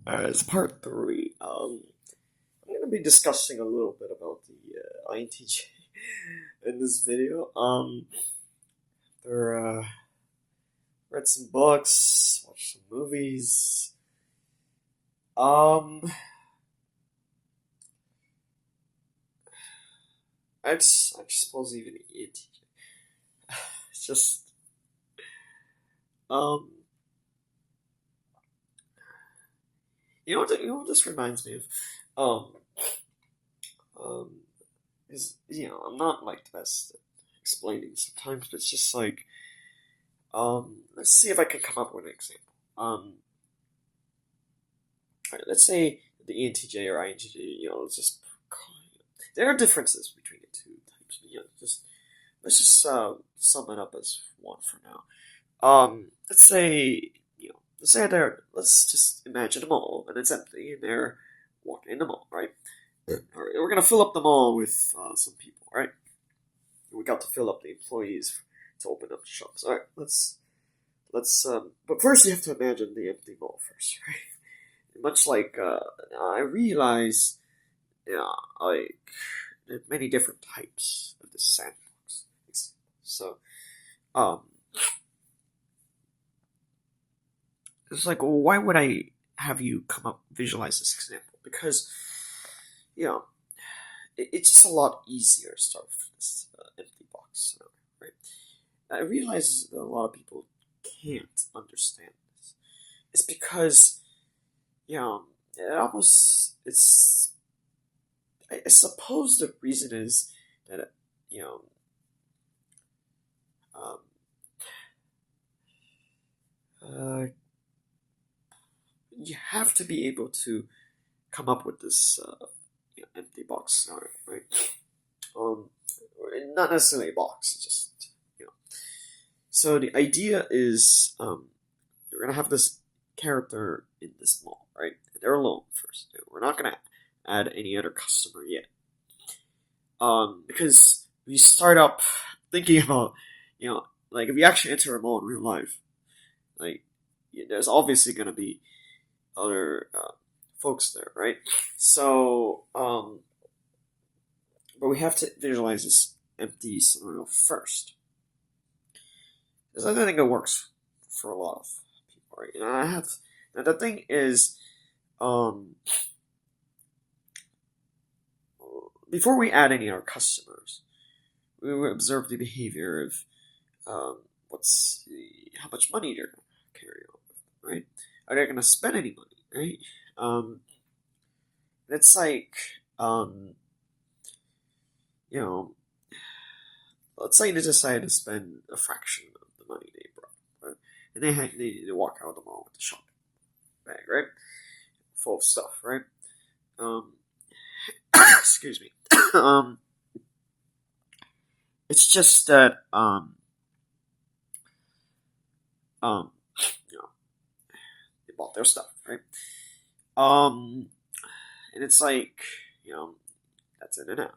As part three, I'm going to be discussing a little bit about the INTJ in this video. There, read some books, watched some movies. Um, I suppose even INTJ. It's just, um, you know what this reminds me of? Um, um, is I'm not like the best at explaining sometimes, but it's just like, let's see if I can come up with an example. Alright, let's say the ENTJ or INTJ, let's just there are differences between the two types. But, just let's just sum it up as one for now. Let's say let's just imagine a mall and it's empty and they're walking in the mall, right? Yeah. All right, we're gonna fill up the mall with some people, right? We got to fill up the employees to open up the shops. All right, let's. But first, you have to imagine the empty mall first, right? Much like I realize, yeah, like there are many different types of the sandbox. So, um, it's like, well, why would I have you come up visualize this example? Because, you know, it's just a lot easier to start with this empty box, right? I realize that a lot of people can't understand this. It's because, it almost it's. I suppose the reason is that you know, um, uh, you have to be able to come up with this empty box scenario, right? Um, Not necessarily a box, just you know. So the idea is, you're gonna have this character in this mall, right? They're alone first. We're not gonna add any other customer yet, because we start up thinking about, like if you actually enter a mall in real life, like there's obviously gonna be other folks there, right? So, but we have to visualize this empty scenario first. Because I think it works for a lot of people, right? Now the thing is, um, before we add any of our customers, we will observe the behavior of, how much money they're going to carry on with, right? Are they going to spend any money, right? Um, it's like, um, you know, let's say they decide to spend a fraction of the money they brought, right? And they walk out of the mall with the shopping bag, right? Full of stuff, right? Um, excuse me. um, it's just that, um, you know, they bought their stuff, right? Um, and it's like, that's in and out.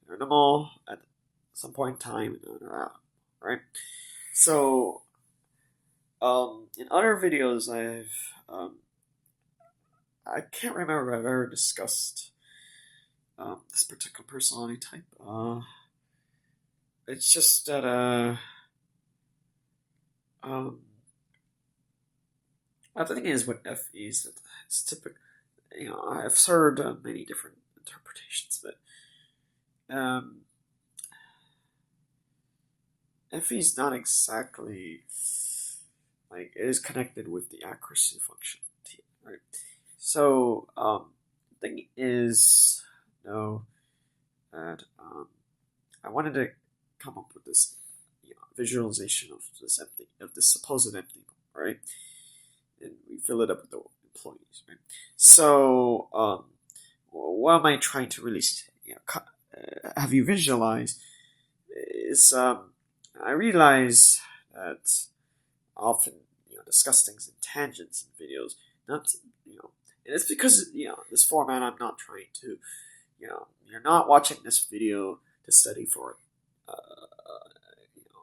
They're in the mall at some point in time, and then they're out, right? So, in other videos, I can't remember if I've ever discussed this particular personality type. It's just that um, the thing is with FEs that it's typical. I've heard many different interpretations, but FE is not exactly like it is connected with the accuracy function, right? So the thing is, no, that I wanted to come up with this visualization of this supposed empty, right? And we fill it up with the employees, right? So what am I trying to really have you visualize is I realize that often discuss things in tangents in videos, not and it's because this format I'm not trying to you're not watching this video to study for uh, you know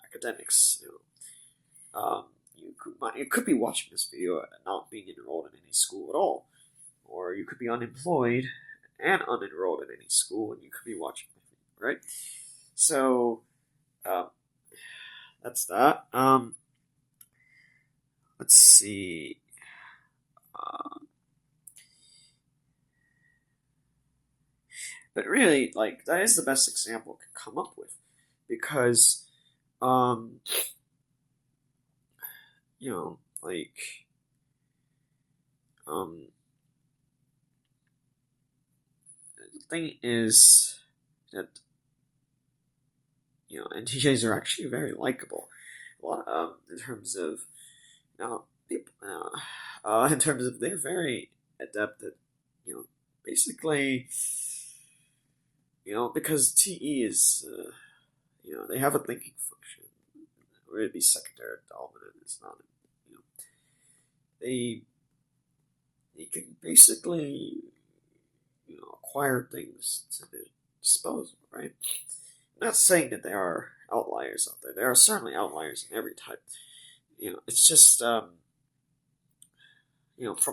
academics. You you could be watching this video and not being enrolled in any school at all, or you could be unemployed and unenrolled in any school, and you could be watching my video, right? So that's that. Let's see. But really, like, that is the best example I can come up with, because like, the thing is that NTJs are actually very likable. In terms of people, in terms of they're very adept at basically because TE is they have a thinking function. Or it'd be secondary dominant. It's not they can basically acquire things to their disposal, right? I'm not saying that there are outliers out there. There are certainly outliers in every type. It's just from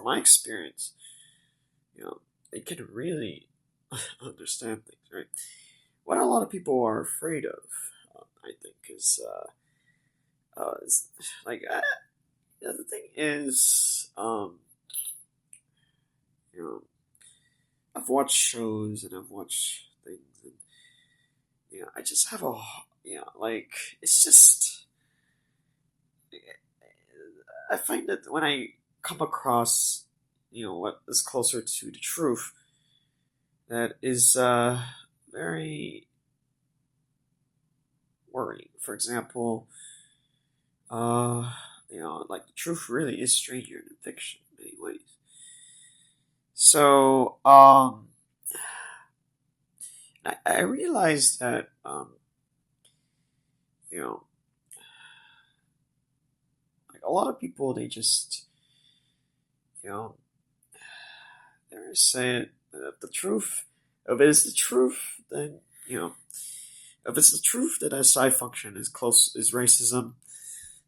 my experience, they can really understand things, right? What a lot of people are afraid of, I think, is like the thing is, I've watched shows and I've watched things, and I just have like it's just I find that when I come across what is closer to the truth, that is very worrying. For example, like the truth really is stranger than fiction in many ways. So, I realized that, like a lot of people, they just, they're saying that the truth, if it is the truth, then, if it's the truth that SI function is racism,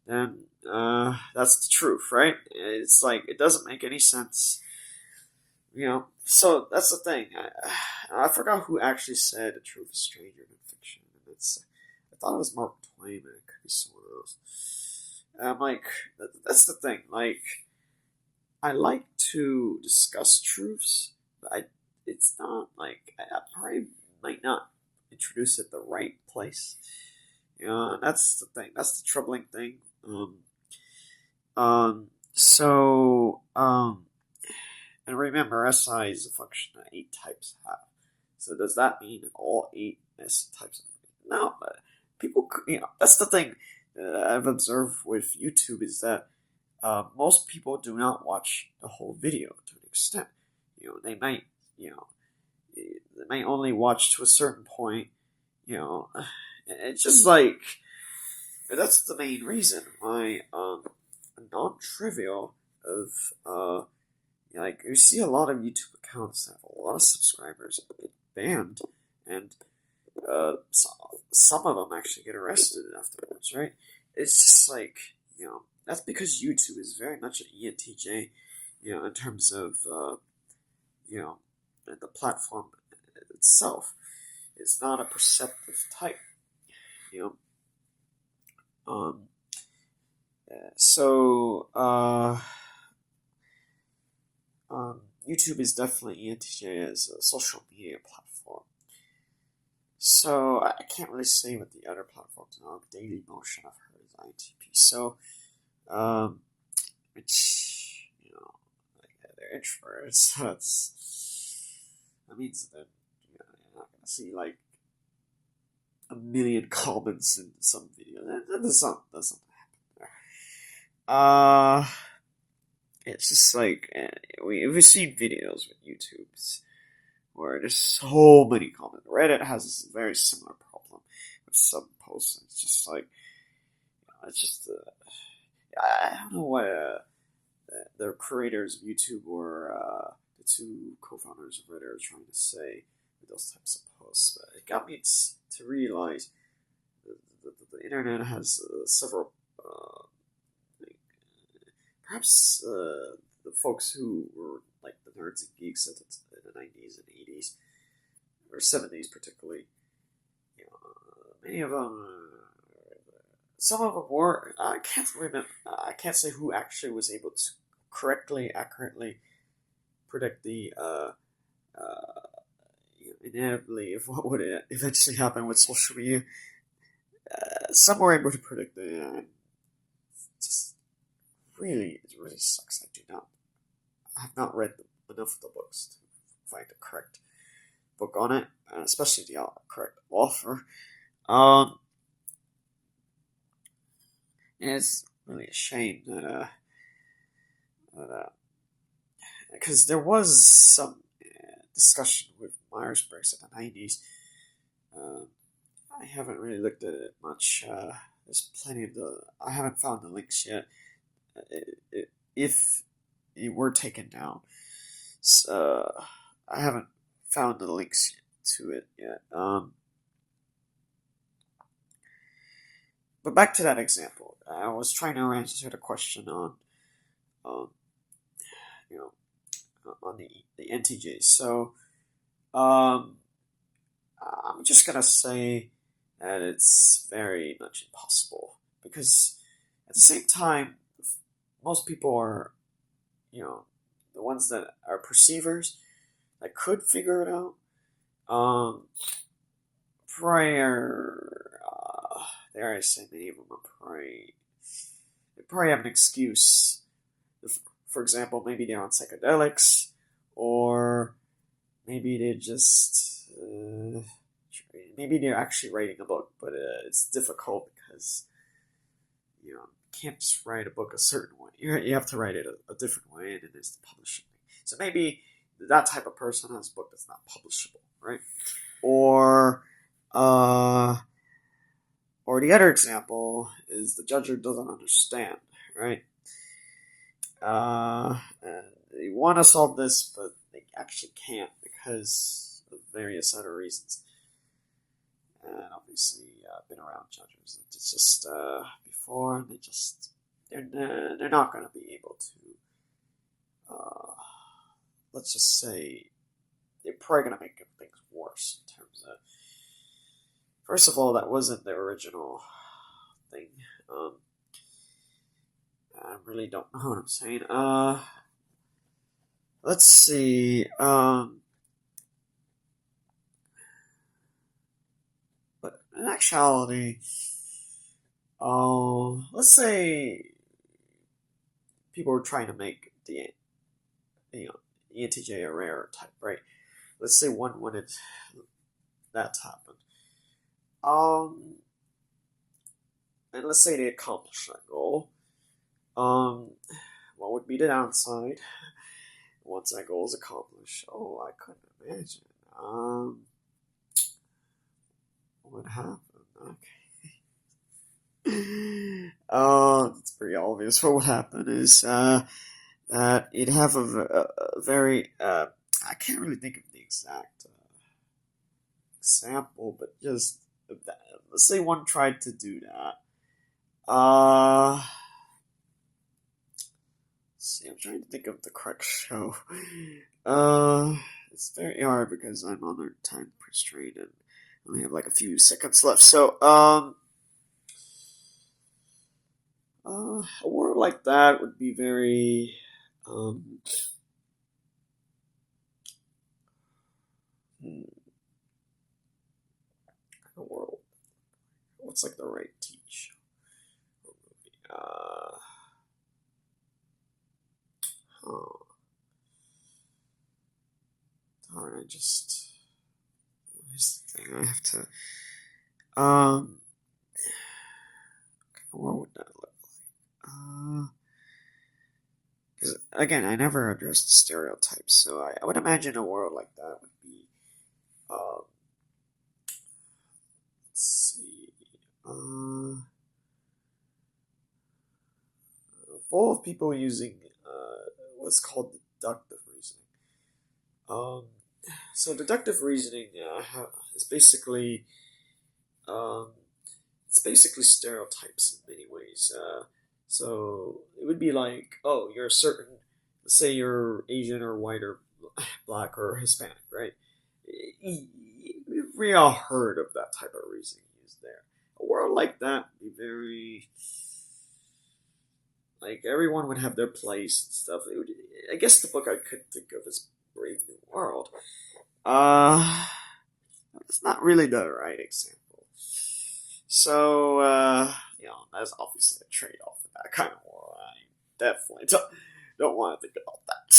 then that's the truth, right? It's like, it doesn't make any sense. So that's the thing. I forgot who actually said the truth is stranger than fiction. And I thought it was Mark Twain, but it could be someone else. And I'm like, that's the thing. Like, I like to discuss truths, but it's not like I probably might not introduce it the right place. And that's the thing. That's the troubling thing. And remember, SI is a function that 8 types have. So does that mean that all 8 S types are? No, but people, that's the thing I've observed with YouTube is that most people do not watch the whole video to an extent. They might, they might only watch to a certain point. It's just like that's the main reason why a non-trivial of like you see a lot of YouTube accounts that have a lot of subscribers get banned, and some of them actually get arrested afterwards, right? It's just like that's because YouTube is very much an ENTJ, in terms of the platform itself. It's not a perceptive type, So YouTube is definitely ENTJ as a social media platform. So I can't really say what the other platforms are. Daily Motion, I've heard, is INTP. So, which like they're introverts. That means that you're not gonna see like a million comments in some video. That doesn't happen there. It's just like we've seen videos with YouTube's where there's so many comments. Reddit has this very similar problem with some posts. It's just like it's just I don't know what the creators of YouTube or the 2 co-founders of Reddit are trying to say with those types of posts. But it got me to realize the internet has several perhaps the folks who were like the nerds and geeks in the 90s and 80s, or 70s particularly, you know, many of them, some of them were, I can't remember, I can't say who actually was able to correctly, accurately predict the inevitably of what would eventually happen with social media. Some were able to predict it, and just it really sucks. I have not read enough of the books to find the correct book on it, and especially the correct author. Um, and it's really a shame that because there was some discussion with Myers-Briggs in the 90s. Uh, I haven't really looked at it much. There's plenty of I haven't found the links yet. If it were taken down, I haven't found the links to it yet. But back to that example, I was trying to answer the question on, um, you know, on the NTJs. So, I'm just gonna say that it's very much impossible because at the same time, most people are, the ones that are perceivers that could figure it out. Prior, there I say many of them are probably they probably have an excuse. For example, maybe they're on psychedelics, or maybe they just maybe they're actually writing a book, but it's difficult because you can't just write a book a certain way. You have to write it a different way, and then there's the publishing. So maybe that type of person has a book that's not publishable, right? Or the other example is the judger doesn't understand, right? They want to solve this, but they actually can't because of various other reasons. And obviously, I've been around judges. It's just before they're not going to be able to. Let's just say they're probably going to make things worse in terms of. First of all, that wasn't the original thing. I really don't know what I'm saying. Let's see. But in actuality, let's say people were trying to make the ENTJ a rare type, right? Let's say one wanted that to happen. And let's say they accomplish that goal. What would be the downside once that goal is accomplished? Oh, I couldn't imagine. What happened? Okay. It's pretty obvious what would happen is that you'd have a very I can't really think of the exact example, but just let's say one tried to do that. See, I'm trying to think of the correct show. It's very hard because I'm on a time constraint and I only have like a few seconds left. So, a world like that would be very, a world. What's like the right TV show or movie? Oh, darn! Here's the thing. I have to. What would that look like? Because again, I never addressed stereotypes, so I would imagine a world like that would be. Let's see. Full of people using what's called deductive reasoning. So deductive reasoning is basically stereotypes in many ways. So it would be like, oh, you're a certain, let's say you're Asian or white or black or Hispanic, right? We all heard of that type of reasoning used there. A world like that would be very, like, everyone would have their place and stuff. I guess the book I could think of is Brave New World. That's not really the right example. So, that's obviously a trade-off in that kind of world. I definitely don't want to think about that.